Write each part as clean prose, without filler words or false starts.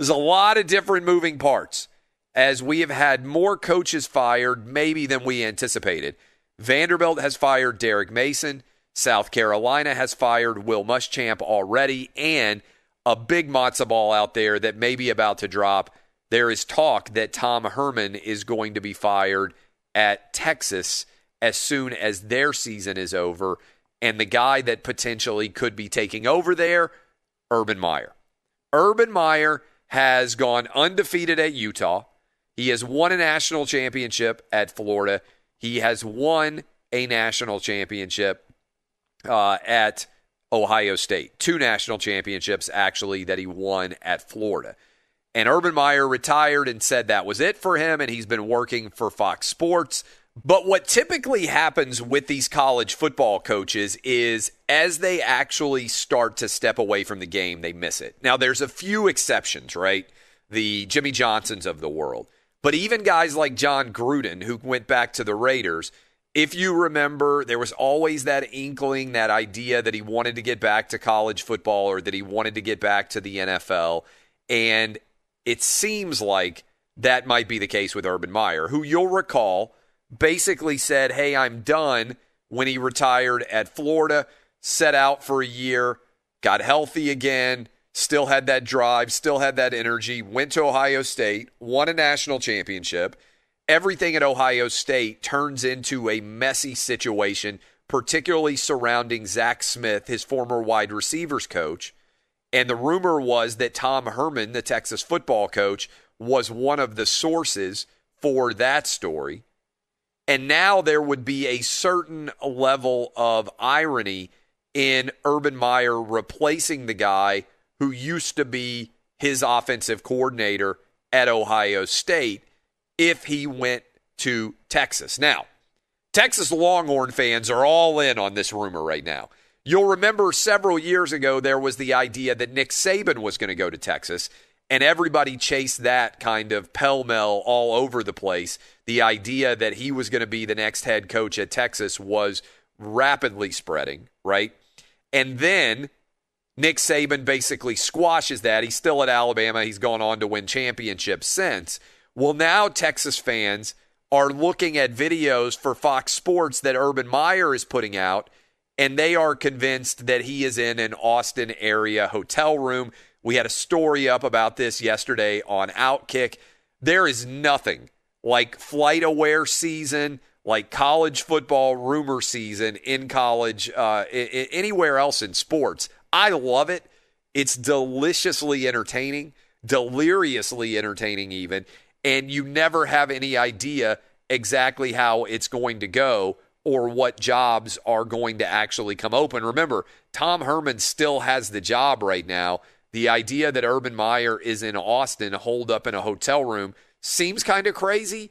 There's a lot of different moving parts as we have had more coaches fired maybe than we anticipated. Vanderbilt has fired Derek Mason. South Carolina has fired Will Muschamp already, and a big matzo ball out there that may be about to drop. There is talk that Tom Herman is going to be fired at Texas as soon as their season is over, and the guy that potentially could be taking over there, Urban Meyer. Urban Meyer has gone undefeated at Utah. He has won a national championship at Florida. He has won a national championship at Ohio State. 2 national championships, actually, that he won at Florida. And Urban Meyer retired and said that was it for him, and he's been working for Fox Sports. But what typically happens with these college football coaches is as they actually start to step away from the game, they miss it. Now, there's a few exceptions, right? The Jimmy Johnsons of the world. But even guys like John Gruden, who went back to the Raiders, if you remember, there was always that inkling, that idea that he wanted to get back to college football or that he wanted to get back to the NFL. And it seems like that might be the case with Urban Meyer, who you'll recall basically said, hey, I'm done when he retired at Florida, set out for a year, got healthy again, still had that drive, still had that energy, went to Ohio State, won a national championship. Everything at Ohio State turns into a messy situation, particularly surrounding Zach Smith, his former wide receivers coach. And the rumor was that Tom Herman, the Texas football coach, was one of the sources for that story. And now there would be a certain level of irony in Urban Meyer replacing the guy who used to be his offensive coordinator at Ohio State if he went to Texas. Now, Texas Longhorn fans are all in on this rumor right now. You'll remember several years ago there was the idea that Nick Saban was going to go to Texas, and everybody chased that kind of pell-mell all over the place. The idea that he was going to be the next head coach at Texas was rapidly spreading, right? And then Nick Saban basically squashes that. He's still at Alabama. He's gone on to win championships since. Well, now Texas fans are looking at videos for Fox Sports that Urban Meyer is putting out, and they are convinced that he is in an Austin area hotel room. We had a story up about this yesterday on OutKick. There is nothing like flight-aware season, like college football rumor season in college, anywhere else in sports. I love it. It's deliciously entertaining, deliriously entertaining even, and you never have any idea exactly how it's going to go or what jobs are going to actually come open. Remember, Tom Herman still has the job right now. The idea that Urban Meyer is in Austin, holed up in a hotel room, seems kind of crazy,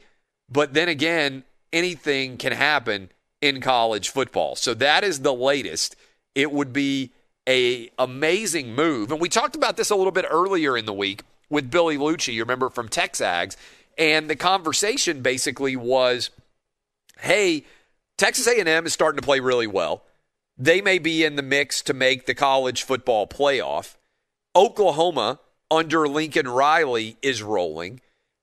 but then again, anything can happen in college football. So that is the latest. It would be an amazing move. And we talked about this a little bit earlier in the week with Billy Lucci, you remember, from Texags, and the conversation basically was, hey, Texas A&M is starting to play really well. They may be in the mix to make the college football playoff. Oklahoma, under Lincoln Riley, is rolling.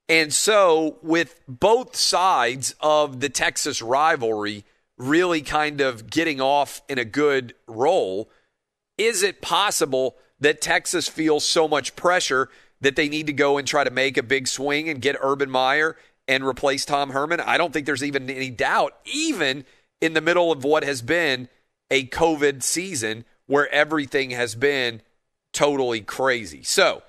And so with both sides of the Texas rivalry really kind of getting off in a good roll, is it possible that Texas feels so much pressure that they need to go and try to make a big swing and get Urban Meyer and replace Tom Herman? I don't think there's even any doubt, even in the middle of what has been a COVID season where everything has been totally crazy. So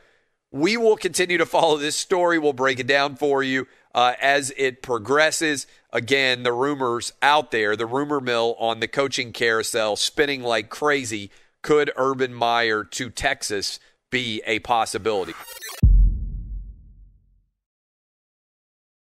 we will continue to follow this story. We'll break it down for you as it progresses. Again, the rumors out there, the rumor mill on the coaching carousel spinning like crazy. Could Urban Meyer to Texas be a possibility?